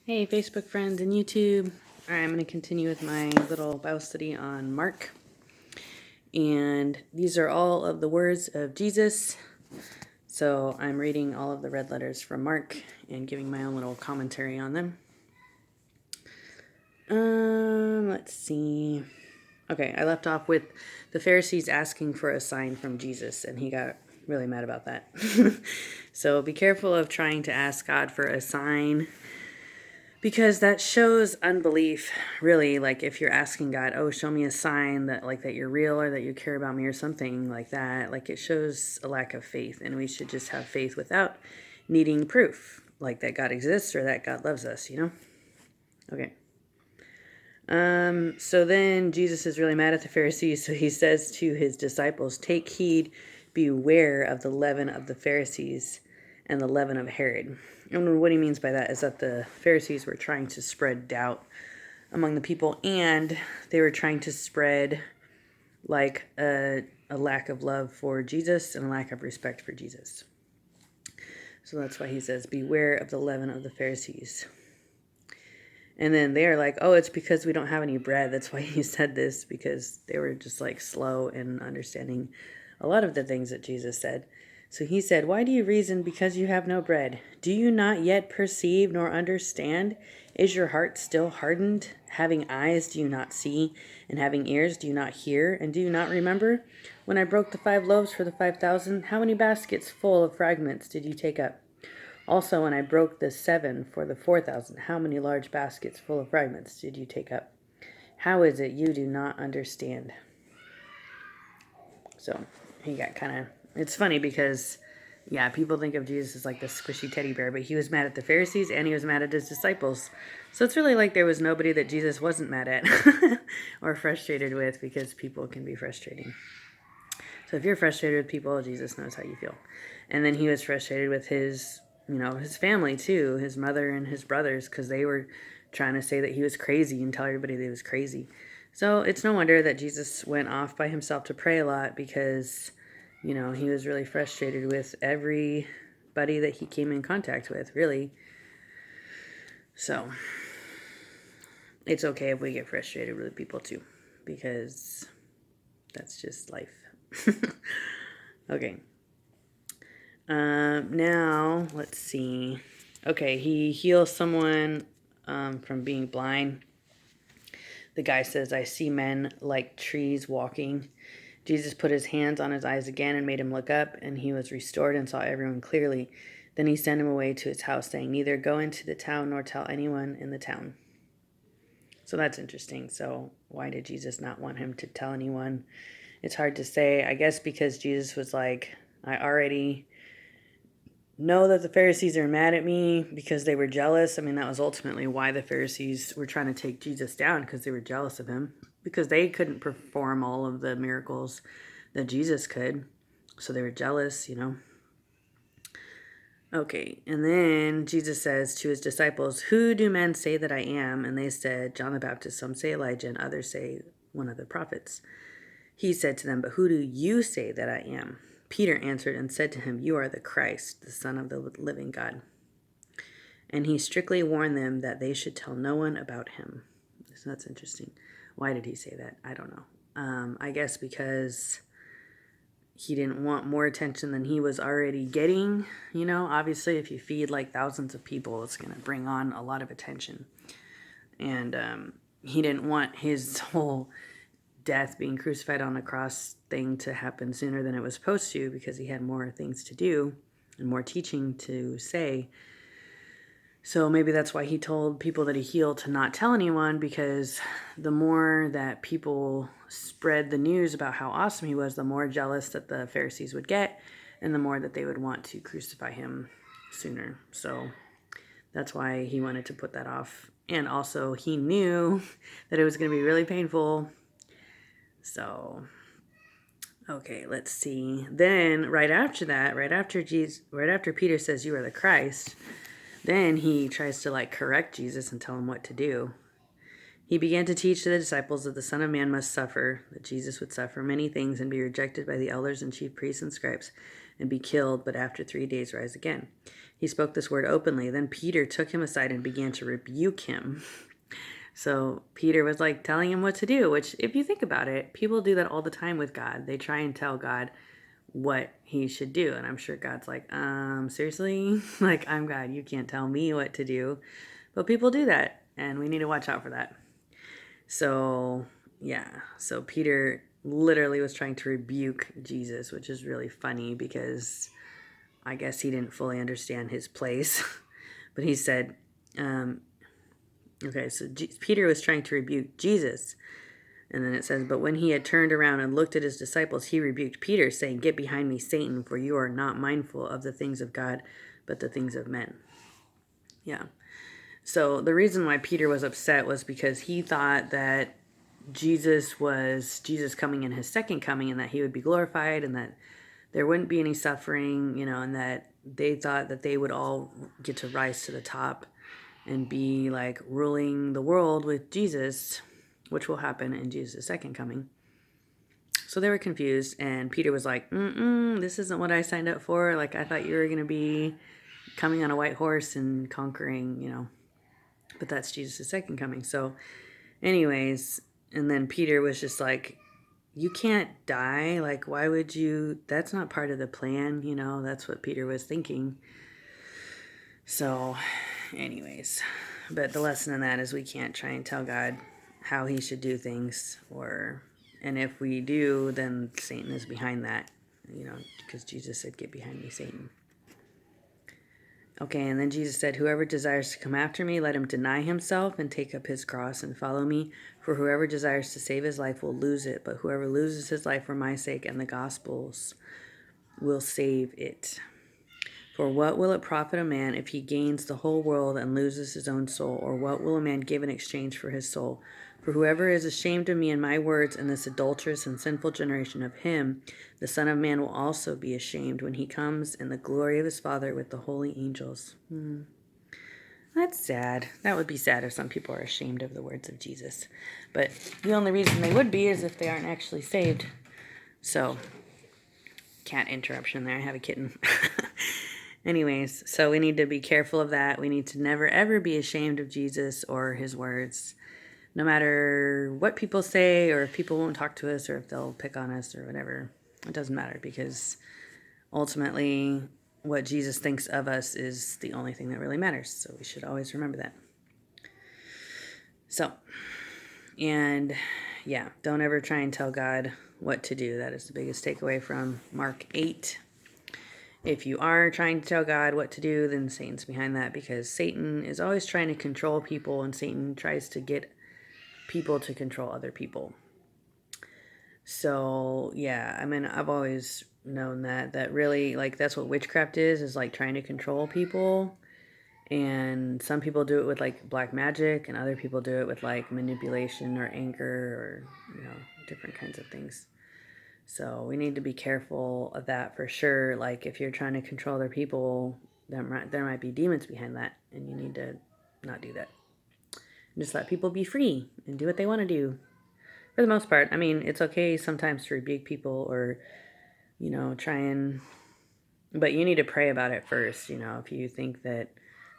Hey, Facebook friends and YouTube. All right, I'm going to continue with my little Bible study on Mark. And these are all of the words of Jesus. So I'm reading all of the red letters from Mark and giving my own little commentary on them. Let's see. Okay, I left off with the Pharisees asking for a sign from Jesus, and he got really mad about that. So be careful of trying to ask God for a sign, because that shows unbelief, really. Like if you're asking God, oh, show me a sign that you're real or that you care about me or something like that, like it shows a lack of faith. And we should just have faith without needing proof, like that God exists or that God loves us, Okay. So then Jesus is really mad at the Pharisees. So he says to his disciples, take heed, beware of the leaven of the Pharisees and the leaven of Herod. And what he means by that is that the Pharisees were trying to spread doubt among the people, and they were trying to spread like a lack of love for Jesus and a lack of respect for Jesus. So that's why he says, beware of the leaven of the Pharisees. And then they're like, oh, it's because we don't have any bread. That's why he said this, because they were just like slow in understanding a lot of the things that Jesus said. So he said, why do you reason because you have no bread? Do you not yet perceive nor understand? Is your heart still hardened? Having eyes, do you not see? And having ears, do you not hear? And do you not remember? When I broke the 5 loaves for the 5,000, how many baskets full of fragments did you take up? Also, when I broke the 7 for the 4,000, how many large baskets full of fragments did you take up? How is it you do not understand? So he got kind of, it's funny because, yeah, people think of Jesus as like this squishy teddy bear, but he was mad at the Pharisees and he was mad at his disciples. So it's really like there was nobody that Jesus wasn't mad at or frustrated with, because people can be frustrating. So if you're frustrated with people, Jesus knows how you feel. And then he was frustrated with his family too, his mother and his brothers, because they were trying to say that he was crazy and tell everybody that he was crazy. So it's no wonder that Jesus went off by himself to pray a lot, because, he was really frustrated with everybody that he came in contact with, really. So it's okay if we get frustrated with people too, because that's just life. Okay. Now, let's see. Okay, he heals someone from being blind. The guy says, I see men like trees walking. Jesus put his hands on his eyes again and made him look up, and he was restored and saw everyone clearly. Then he sent him away to his house, saying, neither go into the town nor tell anyone in the town. So that's interesting. So why did Jesus not want him to tell anyone? It's hard to say. I guess because Jesus was like, I already know that the Pharisees are mad at me because they were jealous. I mean, that was ultimately why the Pharisees were trying to take Jesus down, because they were jealous of him, because they couldn't perform all of the miracles that Jesus could. So they were jealous, Okay, and then Jesus says to his disciples, who do men say that I am? And they said, John the Baptist. Some say Elijah, and others say one of the prophets. He said to them, but who do you say that I am? Peter answered and said to him, you are the Christ, the Son of the living God. And he strictly warned them that they should tell no one about him. So that's interesting. Why did he say that? I don't know. I guess because he didn't want more attention than he was already getting. Obviously, if you feed like thousands of people, it's going to bring on a lot of attention. And he didn't want his whole death, being crucified on a cross thing, to happen sooner than it was supposed to, because he had more things to do and more teaching to say. So maybe that's why he told people that he healed to not tell anyone, because the more that people spread the news about how awesome he was, the more jealous that the Pharisees would get, and the more that they would want to crucify him sooner. So that's why he wanted to put that off. And also he knew that it was going to be really painful. So, okay, let's see. Then right after that, right after Peter says, you are the Christ, then he tries to correct Jesus and tell him what to do. He began to teach the disciples that the Son of Man must suffer, that Jesus would suffer many things and be rejected by the elders and chief priests and scribes, and be killed, but after 3 days rise again. He spoke this word openly. Then Peter took him aside and began to rebuke him. So Peter was like telling him what to do, which if you think about it, people do that all the time with God. They try and tell God what he should do. And I'm sure God's like, seriously? Like, I'm God. You can't tell me what to do. But people do that, and we need to watch out for that. So, yeah. So Peter literally was trying to rebuke Jesus, which is really funny because I guess he didn't fully understand his place. But he said, okay, so Peter was trying to rebuke Jesus. And then it says, but when he had turned around and looked at his disciples, he rebuked Peter, saying, get behind me, Satan, for you are not mindful of the things of God, but the things of men. Yeah. So the reason why Peter was upset was because he thought that Jesus was Jesus coming in his second coming, and that he would be glorified, and that there wouldn't be any suffering, and that they thought that they would all get to rise to the top and be like ruling the world with Jesus, which will happen in Jesus' second coming. So they were confused, and Peter was like, this isn't what I signed up for. Like, I thought you were going to be coming on a white horse and conquering, but that's Jesus' second coming. So anyways, and then Peter was just like, you can't die. Like, why would you? That's not part of the plan. That's what Peter was thinking. So anyways, but the lesson in that is we can't try and tell God how he should do things, and if we do, then Satan is behind that, because Jesus said, get behind me, Satan. Okay, and then Jesus said, whoever desires to come after me, let him deny himself and take up his cross and follow me. For whoever desires to save his life will lose it, but whoever loses his life for my sake and the gospel's will save it. For what will it profit a man if he gains the whole world and loses his own soul? Or what will a man give in exchange for his soul? For whoever is ashamed of me and my words in this adulterous and sinful generation, of him the Son of Man will also be ashamed when he comes in the glory of his Father with the holy angels. That's sad. That would be sad if some people are ashamed of the words of Jesus. But the only reason they would be is if they aren't actually saved. So, cat interruption there. I have a kitten. Anyways, so we need to be careful of that. We need to never, ever be ashamed of Jesus or his words. No matter what people say, or if people won't talk to us, or if they'll pick on us or whatever. It doesn't matter, because ultimately what Jesus thinks of us is the only thing that really matters. So we should always remember that. So, and yeah, don't ever try and tell God what to do. That is the biggest takeaway from Mark 8. If you are trying to tell God what to do, then Satan's behind that, because Satan is always trying to control people, and Satan tries to get people to control other people. So, yeah, I mean, I've always known that really, like, that's what witchcraft is like trying to control people. And some people do it with, like, black magic, and other people do it with, like, manipulation or anger or, different kinds of things. So we need to be careful of that for sure. Like, if you're trying to control other people, there might be demons behind that, and you need to not do that. Just let people be free and do what they want to do. For the most part, I mean, it's okay sometimes to rebuke people or, try and... But you need to pray about it first. If you think that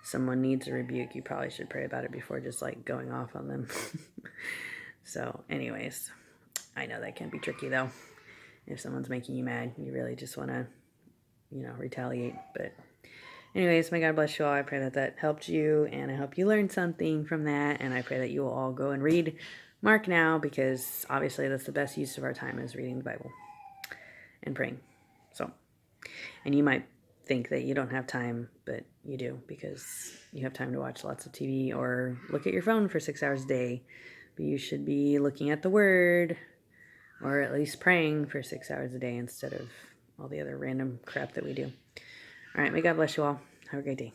someone needs a rebuke, you probably should pray about it before just, like, going off on them. So, anyways, I know that can be tricky, though. If someone's making you mad, you really just want to, retaliate. But anyways, may God bless you all. I pray that helped you, and I hope you learned something from that. And I pray that you will all go and read Mark now, because obviously that's the best use of our time, is reading the Bible and praying. So, and you might think that you don't have time, but you do, because you have time to watch lots of TV or look at your phone for 6 hours a day. But you should be looking at the Word, or at least praying for 6 hours a day instead of all the other random crap that we do. All right, may God bless you all. Have a great day.